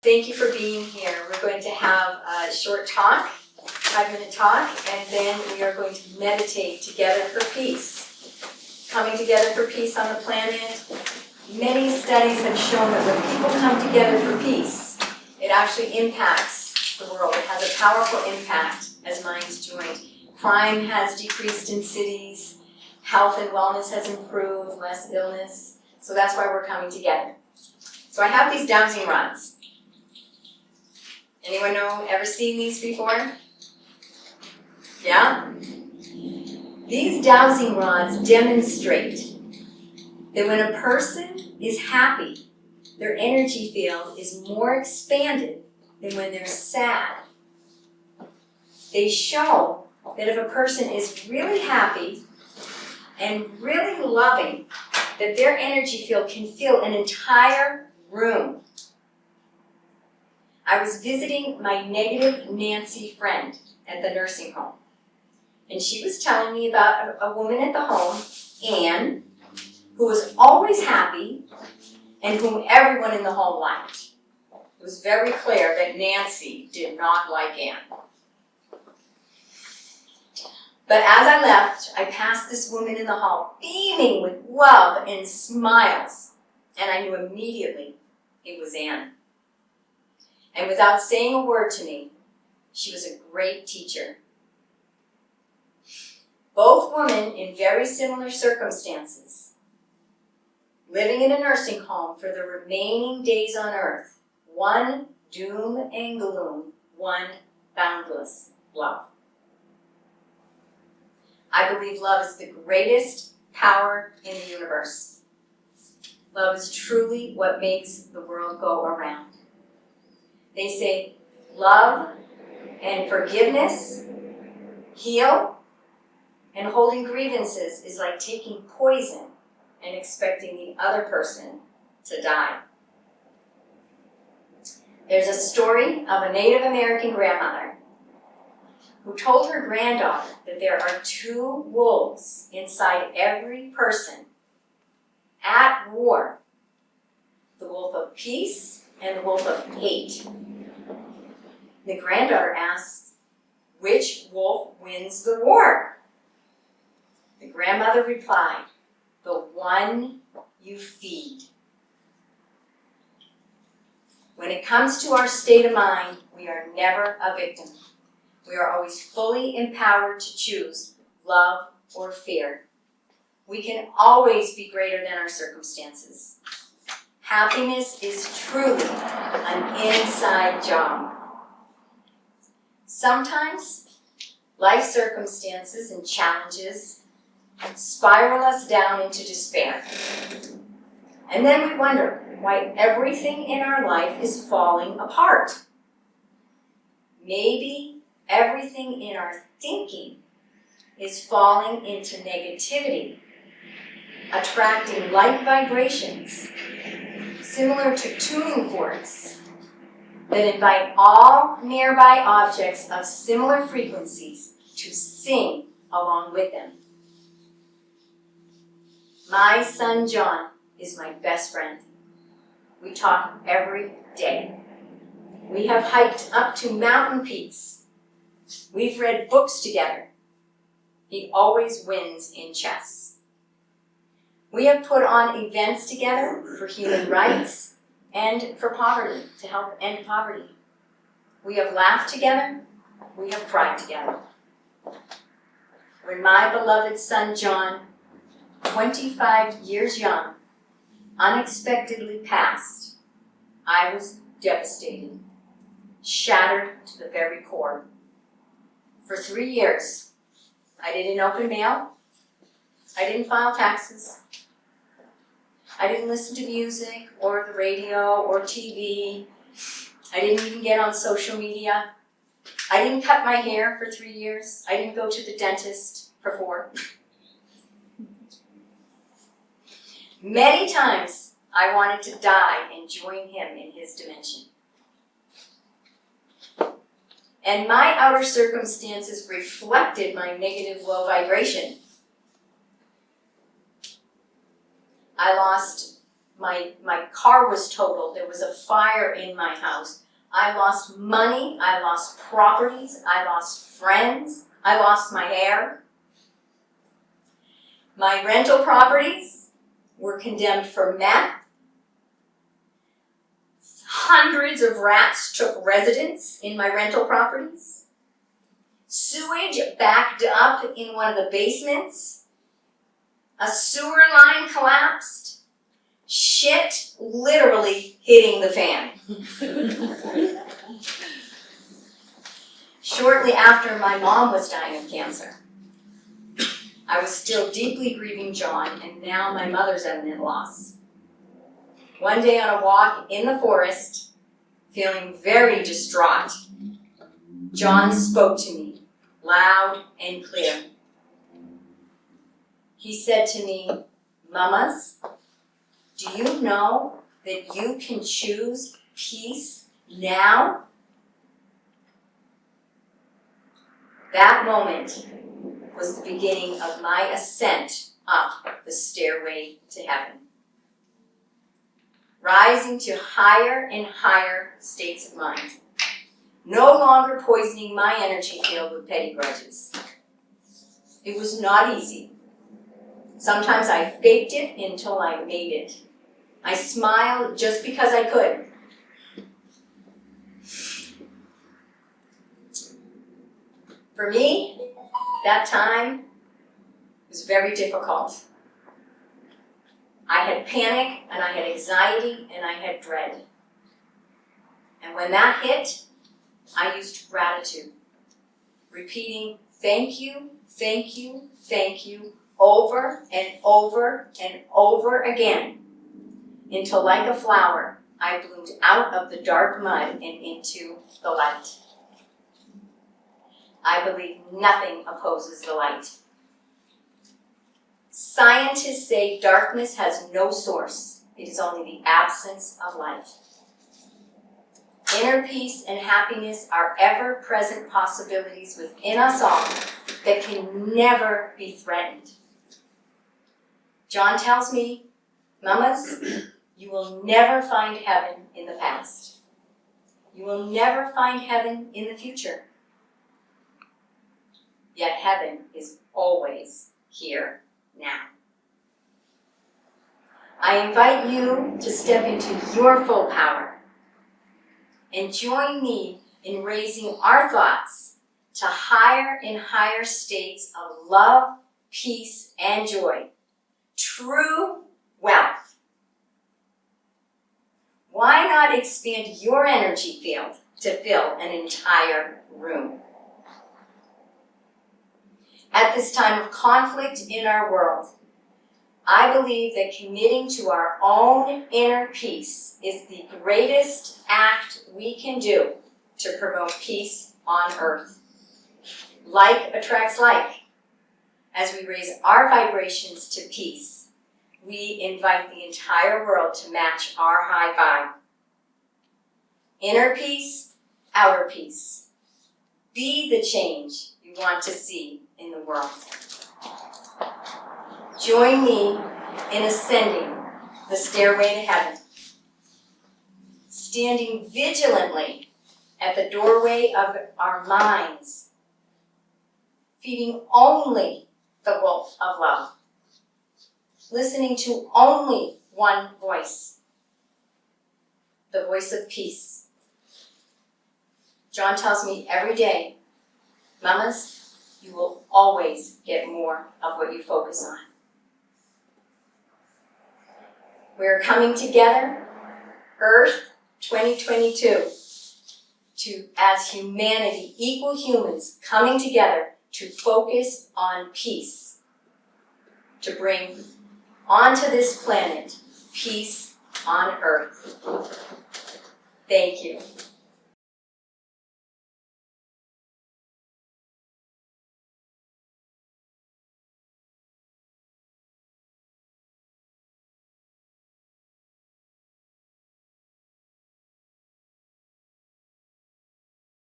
Thank you for being here. We're going to have a short talk, 5-minute talk, and then we are going to meditate together for peace. Coming together for peace on the planet. Many studies have shown that when people come together for peace, it actually impacts the world. It has a powerful impact as minds join. Crime has decreased in cities, health and wellness has improved, less illness. So that's why we're coming together. So I have these dowsing rods. Anyone ever seen these before? Yeah? These dowsing rods demonstrate that when a person is happy, their energy field is more expanded than when they're sad. They show that if a person is really happy and really loving, that their energy field can fill an entire room. I was visiting my negative Nancy friend at the nursing home, and she was telling me about a woman at the home, Anne, who was always happy and whom everyone in the home liked. It was very clear that Nancy did not like Anne. But as I left, I passed this woman in the hall, beaming with love and smiles, and I knew immediately it was Anne. And without saying a word to me, she was a great teacher. Both women in very similar circumstances, living in a nursing home for the remaining days on earth, one doom and gloom, one boundless love. I believe love is the greatest power in the universe. Love is truly what makes the world go around. They say love and forgiveness heal, and holding grievances is like taking poison and expecting the other person to die. There's a story of a Native American grandmother who told her granddaughter that there are two wolves inside every person at war, the wolf of peace and the wolf of hate. The granddaughter asks, which wolf wins the war? The grandmother replied, the one you feed. When it comes to our state of mind, we are never a victim. We are always fully empowered to choose love or fear. We can always be greater than our circumstances. Happiness is truly an inside job. Sometimes life circumstances and challenges spiral us down into despair. And then we wonder why everything in our life is falling apart. Maybe everything in our thinking is falling into negativity, attracting light vibrations similar to tuning forks that invite all nearby objects of similar frequencies to sing along with them. My son John is my best friend. We talk every day. We have hiked up to mountain peaks. We've read books together. He always wins in chess. We have put on events together for human rights and for poverty, to help end poverty. We have laughed together. We have cried together. When my beloved son John, 25 years young, unexpectedly passed, I was devastated, shattered to the very core. For 3 years, I didn't open mail, I didn't file taxes, I didn't listen to music or the radio or TV, I didn't even get on social media, I didn't cut my hair for 3 years, I didn't go to the dentist for 4. Many times I wanted to die and join him in his dimension. And my outer circumstances reflected my negative low vibration. I lost my car was totaled, there was a fire in my house. I lost money, I lost properties, I lost friends, I lost my hair. My rental properties were condemned for meth. Hundreds of rats took residence in my rental properties. Sewage backed up in one of the basements. A sewer line collapsed. Shit literally hitting the fan. Shortly after my mom was dying of cancer, I was still deeply grieving John, and now my mother's imminent loss. One day on a walk in the forest, feeling very distraught, John spoke to me, loud and clear. He said to me, "Mamas, do you know that you can choose peace now?" That moment was the beginning of my ascent up the stairway to heaven. Rising to higher and higher states of mind. No longer poisoning my energy field with petty grudges. It was not easy. Sometimes I faked it until I made it. I smiled just because I could. For me, that time was very difficult. I had panic, and I had anxiety, and I had dread. And when that hit, I used gratitude, repeating thank you, thank you, thank you, over and over and over again, until like a flower, I bloomed out of the dark mud and into the light. I believe nothing opposes the light. Scientists say darkness has no source. It is only the absence of light. Inner peace and happiness are ever-present possibilities within us all that can never be threatened. John tells me, "Mamas, you will never find heaven in the past. You will never find heaven in the future. Yet heaven is always here now." I invite you to step into your full power and join me in raising our thoughts to higher and higher states of love, peace, and joy. True wealth. Why not expand your energy field to fill an entire room? At this time of conflict in our world, I believe that committing to our own inner peace is the greatest act we can do to promote peace on earth. Like attracts like. As we raise our vibrations to peace, we invite the entire world to match our high vibe. Inner peace, outer peace. Be the change you want to see in the world. Join me in ascending the stairway to heaven, standing vigilantly at the doorway of our minds, feeding only the wolf of love, listening to only one voice, the voice of peace. John tells me every day, "Mamas, you will always get more of what you focus on." We're coming together, Earth 2022, as humanity, equal humans, coming together to focus on peace, to bring onto this planet peace on Earth. Thank you.